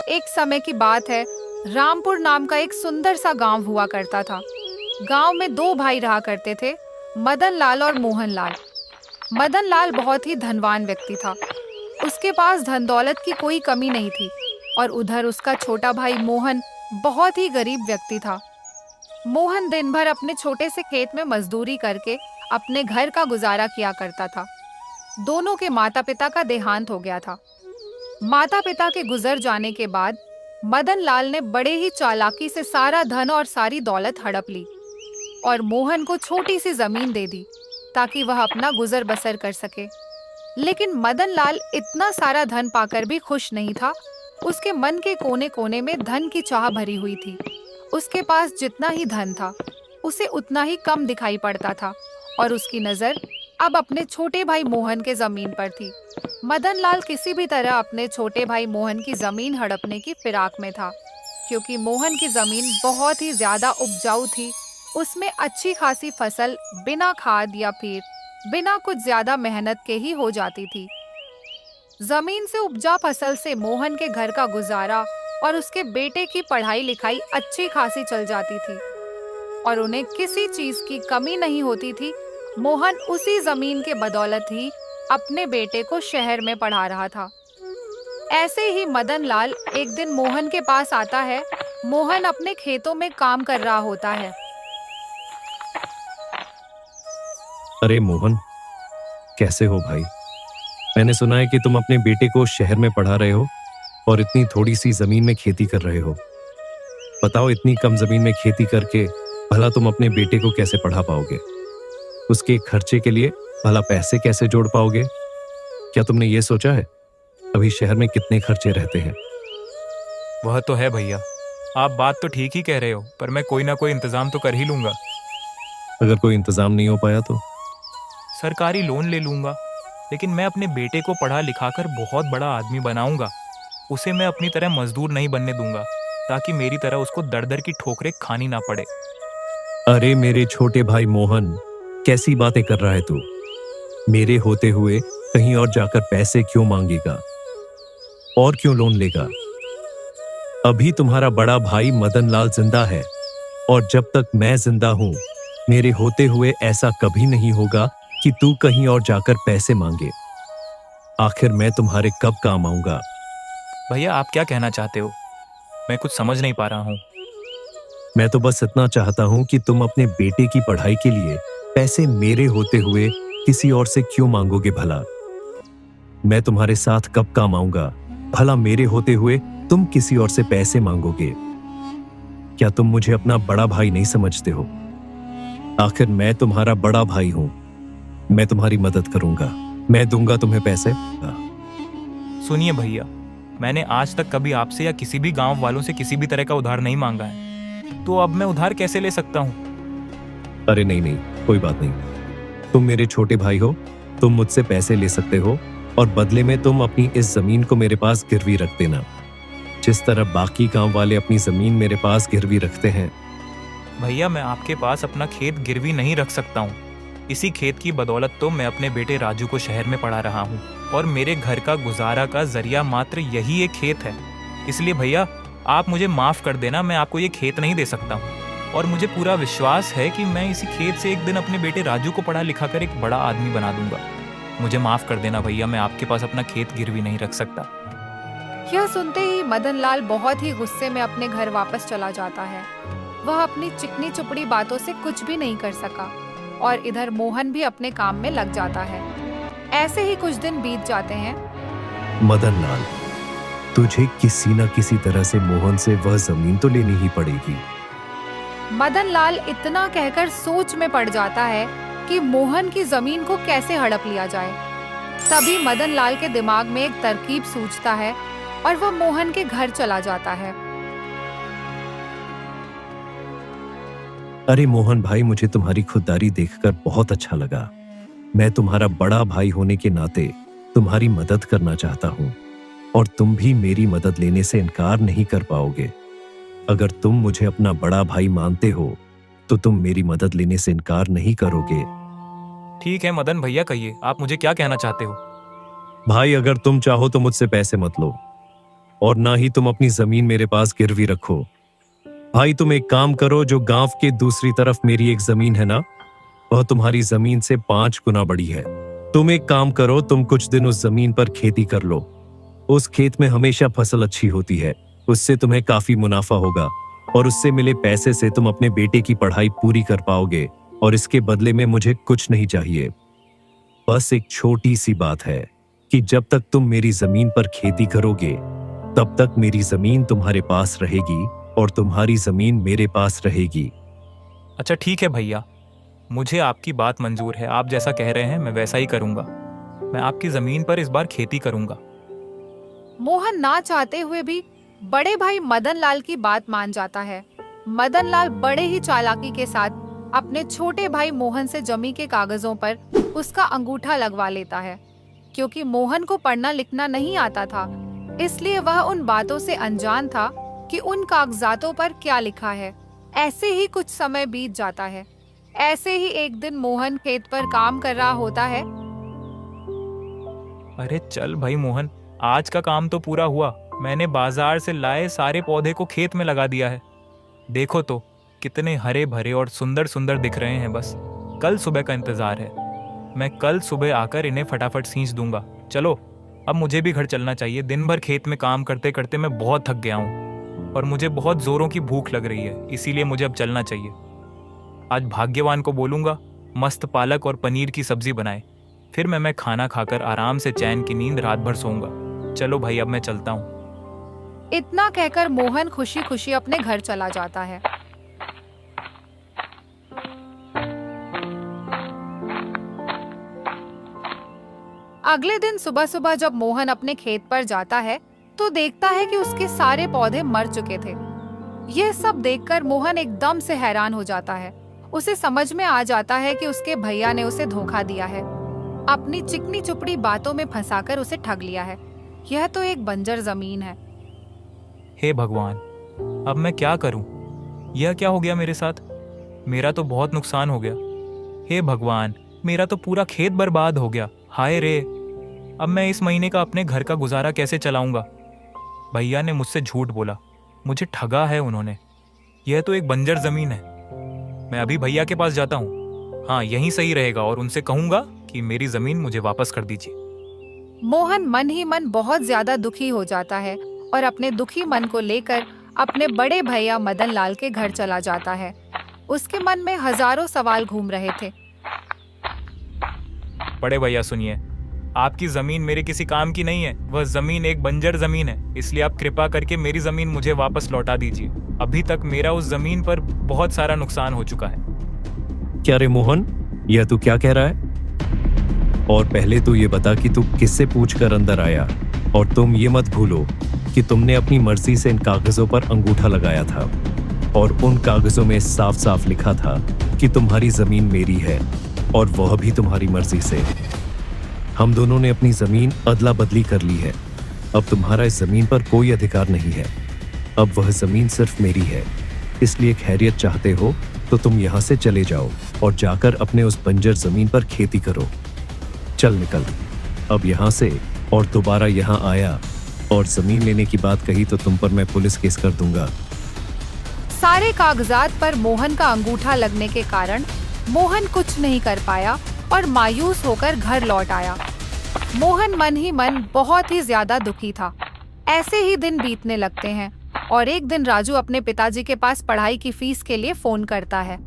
एक समय की बात है, रामपुर नाम का एक सुंदर सा गांव हुआ करता था। गांव में दो भाई रहा करते थे, मदन लाल और मोहन लाल। मदन लाल बहुत ही धनवान व्यक्ति था। उसके पास धन दौलत की कोई कमी नहीं थी और उधर उसका छोटा भाई मोहन बहुत ही गरीब व्यक्ति था। मोहन दिन भर अपने छोटे से खेत में मजदूरी करके अपने घर का गुजारा किया करता था। दोनों के माता पिता का देहांत हो गया था। माता पिता के गुजर जाने के बाद मदन लाल ने बड़े ही चालाकी से सारा धन और सारी दौलत हड़प ली और मोहन को छोटी सी जमीन दे दी ताकि वह अपना गुजर बसर कर सके। लेकिन मदन लाल इतना सारा धन पाकर भी खुश नहीं था। उसके मन के कोने कोने में धन की चाह भरी हुई थी। उसके पास जितना ही धन था उसे उतना ही कम दिखाई पड़ता था और उसकी नजर अब अपने छोटे भाई मोहन के जमीन पर थी। मदन लाल किसी भी तरह अपने छोटे भाई मोहन की जमीन हड़पने की फिराक में था, क्योंकि मोहन की जमीन बहुत ही ज्यादा उपजाऊ थी। उसमें अच्छी खासी फसल बिना खाद या फिर बिना कुछ ज्यादा मेहनत के ही हो जाती थी। जमीन से उपजा फसल से मोहन के घर का गुजारा और उसके बेटे की पढ़ाई लिखाई अच्छी खासी चल जाती थी और उन्हें किसी चीज की कमी नहीं होती थी। मोहन उसी जमीन के बदौलत ही अपने बेटे को शहर में पढ़ा रहा था। ऐसे ही मदन लाल एक दिन मोहन के पास आता है। मोहन अपने खेतों में काम कर रहा होता है। अरे मोहन, कैसे हो भाई? मैंने सुना है कि तुम अपने बेटे को शहर में पढ़ा रहे हो और इतनी थोड़ी सी जमीन में खेती कर रहे हो। बताओ, इतनी कम जमीन में खेती करके भला तुम अपने बेटे को कैसे पढ़ा पाओगे? उसके खर्चे के लिए भला पैसे कैसे जोड़ पाओगे? क्या तुमने ये सोचा है अभी शहर में कितने खर्चे रहते हैं? वह तो है भैया, आप बात तो ठीक ही कह रहे हो, पर मैं कोई ना कोई इंतजाम तो कर ही लूंगा। अगर कोई इंतजाम नहीं हो पाया तो? सरकारी लोन ले लूंगा, लेकिन मैं अपने बेटे को पढ़ा लिखाकर बहुत बड़ा आदमी बनाऊंगा। उसे मैं अपनी तरह मजदूर नहीं बनने दूंगा, ताकि मेरी तरह उसको दर दर की ठोकरें खानी ना पड़े। अरे मेरे छोटे भाई मोहन, कैसी बातें कर रहा है तू? मेरे होते हुए कहीं और जाकर पैसे क्यों मांगेगा और क्यों लोन लेगा? अभी तुम्हारा बड़ा भाई मदन लाल जिंदा है और जब तक मैं जिंदा हूं, मेरे होते हुए ऐसा कभी नहीं होगा कि तू कहीं और जाकर पैसे मांगे। आखिर मैं तुम्हारे कब काम आऊंगा? भैया, आप क्या कहना चाहते हो? मैं कुछ समझ नहीं पा रहा हूँ। मैं तो बस इतना चाहता हूं कि तुम अपने बेटे की पढ़ाई के लिए पैसे मेरे होते हुए किसी और से क्यों मांगोगे भला? मैं तुम्हारे साथ कब काम आऊंगा भला मेरे होते हुए तुम किसी और से पैसे मांगोगे? क्या तुम मुझे अपना बड़ा भाई नहीं समझते हो? आखिर मैं तुम्हारा बड़ा भाई हूं। मैं तुम्हारी मदद करूंगा, मैं दूंगा तुम्हें पैसे। सुनिए भैया, मैंने आज तक कभी आपसे या किसी भी गांव वालों से किसी भी तरह का उधार नहीं मांगा है, तो अब मैं उधार कैसे ले सकता हूँ? अरे नहीं नहीं, कोई बात नहीं। तुम मेरे छोटे भाई हो, तुम मुझसे पैसे ले सकते हो और बदले में तुम अपनी इस जमीन को मेरे पास गिरवी रख देना, जिस तरह बाकी गांव वाले अपनी जमीन मेरे पास गिरवी रखते हैं। भैया, मैं आपके पास अपना खेत गिरवी नहीं रख सकता हूँ। इसी खेत की बदौलत तो मैं अपने बेटे राजू को शहर में पढ़ा रहा हूँ और मेरे घर का गुजारा का जरिया मात्र यही एक खेत है। इसलिए भैया, आप मुझे माफ कर देना, मैं आपको ये खेत नहीं दे सकता हूँ। और मुझे पूरा विश्वास है कि मैं इसी खेत से एक दिन अपने बेटे राजू को पढ़ा लिखा कर एक बड़ा आदमी बना दूंगा। मुझे माफ कर देना भैया, मैं आपके पास अपना खेत गिरवी नहीं रख सकता। यह सुनते ही मदन लाल बहुत ही गुस्से में अपने घर वापस चला जाता है। वह अपनी चिकनी चुपड़ी बातों से कुछ भी नहीं कर सका और इधर मोहन भी अपने काम में लग जाता है। ऐसे ही कुछ दिन बीत जाते हैं। मदन लाल, तुझे किसी न किसी तरह से मोहन से वह जमीन तो लेनी ही पड़ेगी। मदन लाल इतना कहकर सोच में पड़ जाता है कि मोहन की जमीन को कैसे हड़प लिया जाए। तभी मदन लाल के दिमाग में एक तरकीब सूझता है और वह मोहन के घर चला जाता है। अरे मोहन भाई, मुझे तुम्हारी खुददारी देखकर बहुत अच्छा लगा। मैं तुम्हारा बड़ा भाई होने के नाते तुम्हारी मदद करना चाहता हूँ और तुम भी मेरी मदद लेने से इनकार नहीं कर पाओगे। अगर तुम मुझे अपना बड़ा भाई मानते हो तो तुम मेरी मदद लेने से इनकार नहीं करोगे। ठीक है मदन भैया, कहिए आप मुझे क्या कहना चाहते हो। भाई अगर तुम चाहो तो मुझसे पैसे मत लो और ना ही तुम अपनी जमीन मेरे पास गिरवी रखो। भाई तुम एक काम करो, जो गांव के दूसरी तरफ मेरी एक जमीन है ना, वह तुम्हारी जमीन से 5 गुना बड़ी है। तुम एक काम करो, तुम कुछ दिन उस जमीन पर खेती कर लो। उस खेत में हमेशा फसल अच्छी होती है, उससे तुम्हें काफी मुनाफा होगा और उससे मिले पैसे से तुम अपने बेटे की पढ़ाई पूरी कर पाओगे और इसके बदले में मुझे कुछ नहीं चाहिए। बस एक छोटी सी बात है कि जब तक तुम मेरी जमीन पर खेती करोगे तब तक मेरी जमीन तुम्हारे पास रहेगी और तुम्हारी जमीन मेरे पास रहेगी। अच्छा ठीक है भैया, मुझे आपकी बात मंजूर है। आप जैसा कह रहे हैं मैं वैसा ही करूंगा। मैं आपकी जमीन पर इस बार खेती करूंगा। मोहन ना चाहते हुए भी बड़े भाई मदन लाल की बात मान जाता है। मदन लाल बड़े ही चालाकी के साथ अपने छोटे भाई मोहन से जमी के कागजों पर उसका अंगूठा लगवा लेता है। क्योंकि मोहन को पढ़ना लिखना नहीं आता था, इसलिए वह उन बातों से अनजान था कि उन कागजातों पर क्या लिखा है। ऐसे ही कुछ समय बीत जाता है। ऐसे ही एक दिन मोहन खेत पर काम कर रहा होता है। अरे चल भाई मोहन, आज का काम तो पूरा हुआ। मैंने बाजार से लाए सारे पौधे को खेत में लगा दिया है। देखो तो कितने हरे भरे और सुंदर सुंदर दिख रहे हैं। बस कल सुबह का इंतजार है। मैं कल सुबह आकर इन्हें फटाफट सींच दूंगा। चलो अब मुझे भी घर चलना चाहिए। दिन भर खेत में काम करते करते मैं बहुत थक गया हूँ और मुझे बहुत जोरों की भूख लग रही है, इसीलिए मुझे अब चलना चाहिए। आज भाग्यवान को बोलूंगा मस्त पालक और पनीर की सब्जी बनाए, फिर मैं खाना खाकर आराम से चैन की नींद रात भर सोऊंगा। चलो भाई अब मैं चलता हूँ। इतना कहकर मोहन खुशी खुशी अपने घर चला जाता है। अगले दिन सुबह सुबह जब मोहन अपने खेत पर जाता है तो देखता है कि उसके सारे पौधे मर चुके थे। यह सब देखकर मोहन एकदम से हैरान हो जाता है। उसे समझ में आ जाता है कि उसके भैया ने उसे धोखा दिया है, अपनी चिकनी चुपड़ी बातों में फंसाकर उसे ठग लिया है। यह तो एक बंजर जमीन है। हे भगवान, अब मैं क्या करूं? यह क्या हो गया मेरे साथ? मेरा तो बहुत नुकसान हो गया। हे भगवान, मेरा तो पूरा खेत बर्बाद हो गया। हाय रे, अब मैं इस महीने का अपने घर का गुजारा कैसे चलाऊंगा? भैया ने मुझसे झूठ बोला, मुझे ठगा है उन्होंने। यह तो एक बंजर जमीन है। मैं अभी भैया के पास जाता हूँ। हाँ, यहीं सही रहेगा और उनसे कहूंगा कि मेरी जमीन मुझे वापस कर दीजिए। मोहन मन ही मन बहुत ज्यादा दुखी हो जाता है और अपने दुखी मन को लेकर अपने बड़े भैया मदन लाल के घर चला जाता है। उसके मन में हजारों सवाल घूम रहे थे। बड़े भैया सुनिए, आपकी जमीन मेरे किसी काम की नहीं है। वह जमीन एक बंजर जमीन है, इसलिए आप कृपा करके मेरी जमीन मुझे वापस लौटा दीजिए। अभी तक मेरा उस जमीन पर बहुत सारा नुकसान हो चुका है। क्या रे मोहन, यह तू क्या कह रहा है? और पहले तो ये बता कि तू किससे पूछकर अंदर आया, और तुम ये मत भूलो कि तुमने अपनी मर्जी से इन कागजों पर अंगूठा लगाया था और उन कागजों में साफ साफ लिखा था कि तुम्हारी जमीन मेरी है और वह भी तुम्हारी मर्जी से। हम दोनों ने अपनी जमीन अदला बदली कर ली है। अब तुम्हारा इस जमीन पर कोई अधिकार नहीं है। अब वह जमीन सिर्फ मेरी है। इसलिए खैरियत चाहते हो तो तुम यहाँ से चले जाओ और जाकर अपने उस बंजर जमीन पर खेती करो। चल निकल अब यहाँ से, और दोबारा यहाँ आया और जमीन लेने की बात कही तो तुम पर मैं पुलिस केस कर दूंगा। सारे कागजात पर मोहन का अंगूठा लगने के कारण मोहन कुछ नहीं कर पाया और मायूस होकर घर लौट आया। मोहन मन ही मन बहुत ही ज्यादा दुखी था। ऐसे ही दिन बीतने लगते हैं और एक दिन राजू अपने पिताजी के पास पढ़ाई की फीस के लिए फोन करता है।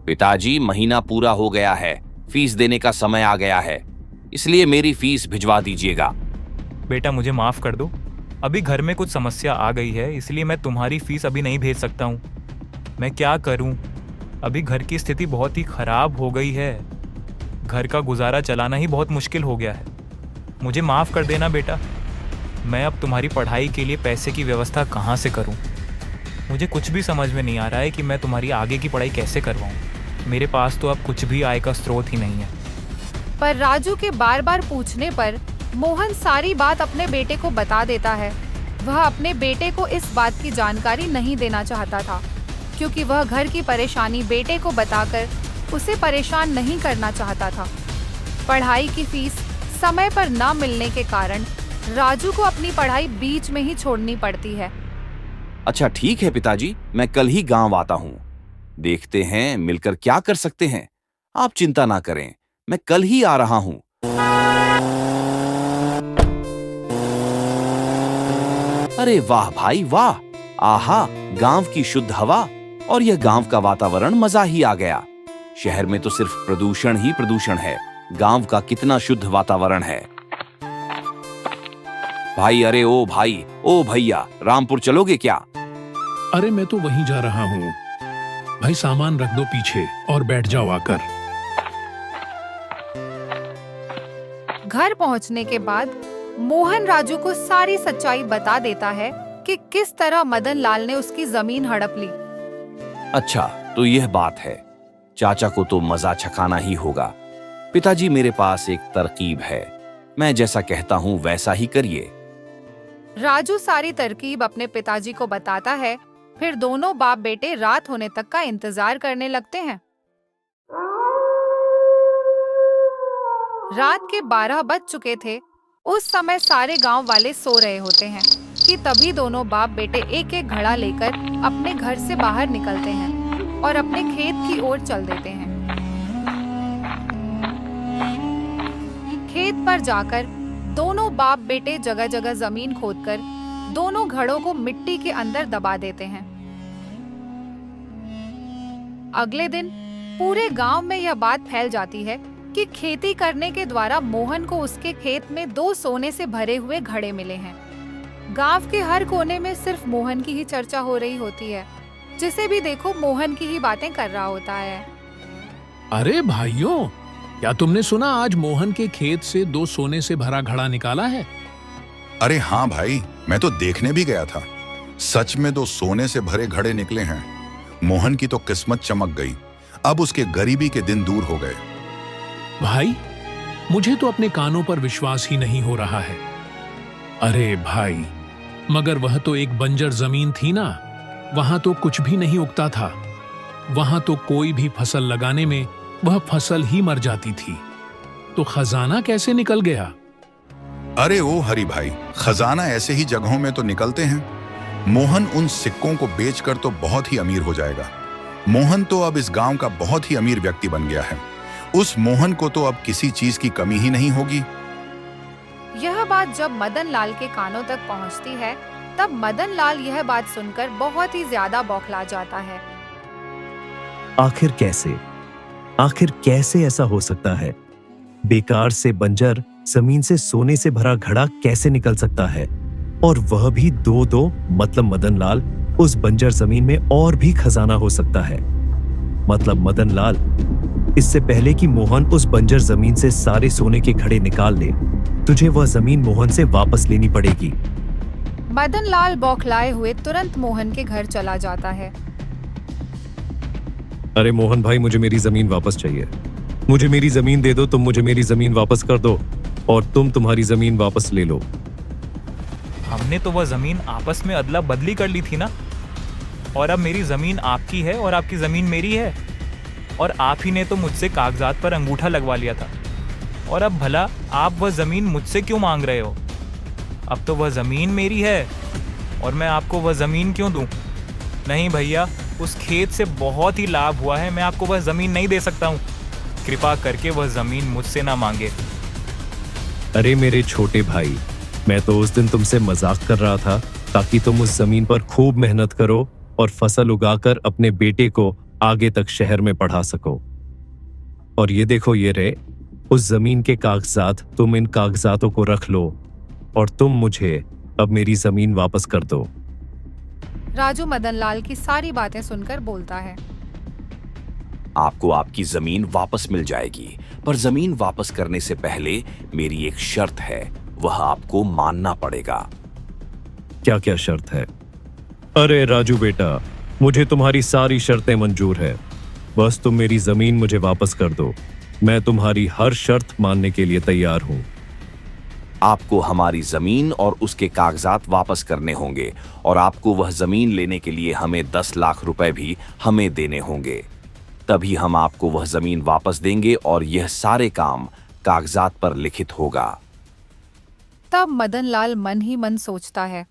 पिताजी, महीना पूरा हो गया है, फीस देने का समय आ गया है, इसलिए मेरी फीस भिजवा दीजिएगा। बेटा मुझे माफ कर दो, अभी घर में कुछ समस्या आ गई है, इसलिए मैं तुम्हारी फीस अभी नहीं भेज सकता हूँ। मैं क्या करूँ, अभी घर की स्थिति बहुत ही खराब हो गई है। घर का गुजारा चलाना ही बहुत मुश्किल हो गया है। मुझे माफ कर देना बेटा। मैं अब तुम्हारी पढ़ाई के लिए पैसे की व्यवस्था कहाँ से करूँ? मुझे कुछ भी समझ में नहीं आ रहा है कि मैं तुम्हारी आगे की पढ़ाई कैसे करवाऊँ। मेरे पास तो अब कुछ भी आय का स्रोत ही नहीं है। पर राजू के बार बार पूछने पर मोहन सारी बात अपने बेटे को बता देता है। वह अपने बेटे को इस बात की जानकारी नहीं देना चाहता था क्योंकि वह घर की परेशानी बेटे को बताकर उसे परेशान नहीं करना चाहता था। पढ़ाई की फीस समय पर न मिलने के कारण राजू को अपनी पढ़ाई बीच में ही छोड़नी पड़ती है। अच्छा ठीक है पिताजी, मैं कल ही गांव आता हूं। देखते हैं मिलकर क्या कर सकते हैं। आप चिंता ना करें, मैं कल ही आ रहा हूं। अरे वाह भाई वाह, आहा, गांव की शुद्ध हवा और यह गांव का वातावरण, मजा ही आ गया। शहर में तो सिर्फ प्रदूषण ही प्रदूषण है, गांव का कितना शुद्ध वातावरण है। भाई, अरे ओ भाई, ओ भैया, रामपुर चलोगे क्या? अरे मैं तो वहीं जा रहा हूँ। भाई सामान रख दो पीछे और बैठ जाओ आकर। घर पहुंचने के बाद मोहन राजू को सारी सच्चाई बता देता है कि किस तरह मदन लाल ने उसकी जमीन हड़प ली। अच्छा, तो यह बात है। चाचा को तो मजा चखाना ही होगा। पिताजी, मेरे पास एक तरकीब है, मैं जैसा कहता हूँ वैसा ही करिए। राजू सारी तरकीब अपने पिताजी को बताता है। फिर दोनों बाप बेटे रात होने तक का इंतजार करने लगते हैं। रात के 12 बज चुके थे। उस समय सारे गांव वाले सो रहे होते हैं कि तभी दोनों बाप बेटे एक एक घड़ा लेकर अपने घर से बाहर निकलते हैं और अपने खेत की ओर चल देते हैं। खेत पर जाकर दोनों बाप बेटे जगह जगह जमीन खोदकर दोनों घड़ों को मिट्टी के अंदर दबा देते हैं। अगले दिन पूरे गांव में यह बात फैल जाती है कि खेती करने के द्वारा मोहन को उसके खेत में 2 सोने से भरे हुए घड़े मिले हैं। गांव के हर कोने में सिर्फ मोहन की ही चर्चा हो रही होती है। जिसे भी देखो मोहन की ही बातें कर रहा होता है। अरे भाइयों, क्या तुमने सुना आज मोहन के खेत से 2 सोने से भरा घड़ा निकाला है? अरे हाँ भाई, मैं तो देखने भी गया था। सच में 2 सोने से भरे घड़े निकले हैं। मोहन की तो किस्मत चमक गई। अब उसके गरीबी के दिन दूर हो गए। भाई, मुझे तो अपने कानों पर विश्वास ही नहीं हो रहा है। अरे भाई, मगर वह तो एक बंजर जमीन थी ना, वहां तो कुछ भी नहीं उगता था। वहां तो कोई भी फसल लगाने में वह फसल ही मर जाती थी। तो खजाना कैसे निकल गया? अरे ओ हरि भाई, खजाना ऐसे ही जगहों में तो निकलते हैं। मोहन उन सिक्कों को बेचकर तो बहुत ही अमीर हो जाएगा। मोहन तो अब इस गांव का बहुत ही अमीर व्यक्ति बन गया है। उस मोहन को तो अब किसी चीज की कमी ही नहीं होगी। यह बात जब मदन लाल के कानों तक पहुंचती है, तब मदन लाल यह बात सुनकर बहुत ही ज्यादा बौखला जाता है। आखिर कैसे ऐसा हो सकता है? बेकार से बंजर जमीन से सोने से भरा घड़ा कैसे निकल सकता है? और वह भी 2-2, मतलब मदन लाल, उस बंजर जमीन में और भी खजाना हो सकता है। मतलब मदन लाल, इससे पहले कि मोहन उस बंजर जमीन से सारे सोने के घड़े निकाल ले, तुझे वह जमीन मोहन से वापस लेनी पड़ेगी। मदन लाल बौखलाए हुए तुरंत मोहन के घर चला जाता है। अरे मोहन भाई, मुझे मेरी जमीन वापस चाहिए। मुझे मेरी जमीन दे दो। तुम मुझे मेरी जमीन वापस कर दो और तुम तुम्हारी जमीन वापस ले लो। हमने तो वह जमीन आपस में अदला बदली कर ली थी ना, और अब मेरी जमीन आपकी है और आपकी जमीन मेरी है। और आप ही ने तो मुझसे कागजात पर अंगूठा लगवा लिया था, और अब भला आप वह जमीन मुझसे क्यों मांग रहे हो? अब तो वह जमीन मेरी है और मैं आपको वह जमीन क्यों दूं? नहीं भैया, उस खेत से बहुत ही लाभ हुआ है, मैं आपको वह जमीन नहीं दे सकता हूँ। कृपा करके वह जमीन मुझसे ना मांगे। अरे मेरे छोटे भाई, मैं तो उस दिन तुमसे मजाक कर रहा था ताकि तुम उस जमीन पर खूब मेहनत करो और फसल उगाकर अपने बेटे को आगे तक शहर में पढ़ा सको। और ये देखो, ये रहे उस जमीन के कागजात। तुम इन कागजातों को रख लो और तुम मुझे अब मेरी जमीन वापस कर दो। राजू मदन लाल की सारी बातें सुनकर बोलता है, आपको आपकी जमीन वापस मिल जाएगी, पर जमीन वापस करने से पहले मेरी एक शर्त है, वह आपको मानना पड़ेगा। क्या क्या शर्त है? अरे राजू बेटा, मुझे तुम्हारी सारी शर्तें मंजूर है। बस तुम मेरी जमीन मुझे वापस कर दो। मैं तुम्हारी हर शर्त मानने के लिए तैयार हूं। आपको हमारी जमीन और उसके कागजात वापस करने होंगे और आपको वह जमीन लेने के लिए हमें 10 लाख रुपए भी हमें देने होंगे। तभी हम आपको वह जमीन वापस देंगे और यह सारे काम कागजात पर लिखित होगा। तब मदन लाल मन ही मन सोचता है,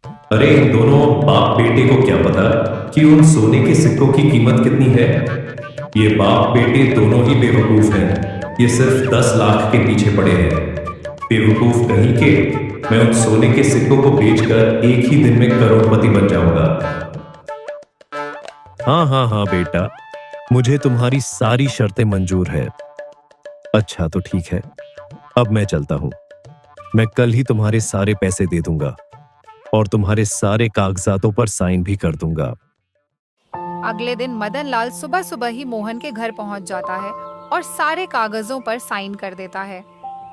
अरे इन दोनों बाप बेटे को क्या पता कि उन सोने के सिक्कों की कीमत कितनी है। ये बाप बेटे दोनों ही बेवकूफ हैं। ये सिर्फ 10 लाख के पीछे पड़े हैं। बेवकूफ कहीं के, मैं उन सोने के सिक्कों को बेचकर एक ही दिन में करोड़पति बन जाऊंगा। हाँ हाँ हाँ बेटा, मुझे तुम्हारी सारी शर्तें मंजूर है। अच्छा तो ठीक है, अब मैं चलता हूं। मैं कल ही तुम्हारे सारे पैसे दे दूंगा और तुम्हारे सारे कागजातों पर साइन भी कर दूंगा। अगले दिन मदन लाल सुबह सुबह ही मोहन के घर पहुंच जाता है और सारे कागजों पर साइन कर देता है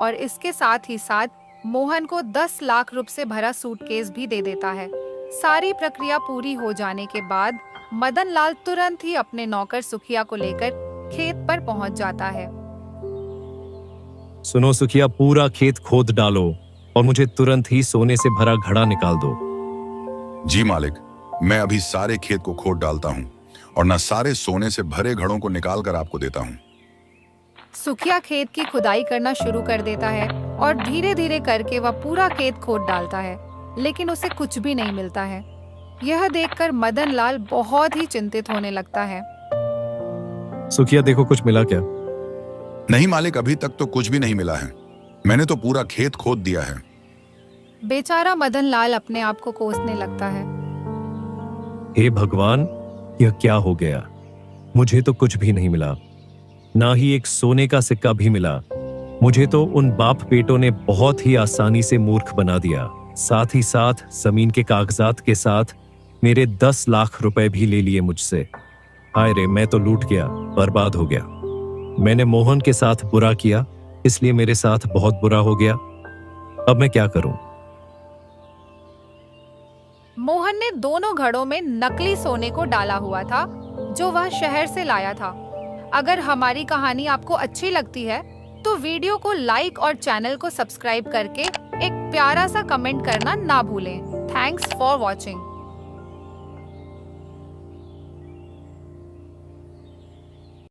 और इसके साथ ही साथ मोहन को 10 लाख रुपए से भरा सूटकेस भी दे देता है। सारी प्रक्रिया पूरी हो जाने के बाद मदन लाल तुरंत ही अपने नौकर सुखिया को लेकर खेत पर पहुंच जाता है। सुनो सुखिया, पूरा खेत खोद डालो और मुझे तुरंत ही सोने से भरा घड़ा निकाल दो। जी मालिक, मैं अभी सारे खेत को खोद डालता हूँ और न सारे सोने से भरे घड़ों को निकाल कर आपको देता हूँ। सुखिया खेत की खुदाई करना शुरू कर देता है और धीरे धीरे करके वह पूरा खेत खोद डालता है, लेकिन उसे कुछ भी नहीं मिलता है। यह देखकर मदन लाल बहुत ही चिंतित होने लगता है। सुखिया देखो, कुछ मिला क्या? नहीं मालिक, अभी तक तो कुछ भी नहीं मिला है। मैंने तो पूरा खेत खोद दिया है। बेचारा मदन लाल अपने आप को कोसने लगता है। हे भगवान, यह क्या हो गया? मुझे तो कुछ भी नहीं मिला, ना ही एक सोने का सिक्का भी मिला। मुझे तो उन बाप बेटों ने बहुत ही आसानी से मूर्ख बना दिया। साथ ही साथ जमीन के कागजात के साथ मेरे 10 लाख रुपए भी ले लिए मुझसे। हाय रे, मैं तो लूट गया, बर्बाद हो गया। मैंने मोहन के साथ बुरा किया, इसलिए मेरे साथ बहुत बुरा हो गया। अब मैं क्या करूं? मोहन ने दोनों घड़ों में नकली सोने को डाला हुआ था जो वह शहर से लाया था। अगर हमारी कहानी आपको अच्छी लगती है तो वीडियो को लाइक और चैनल को सब्सक्राइब करके एक प्यारा सा कमेंट करना ना भूलें। Thanks for watching.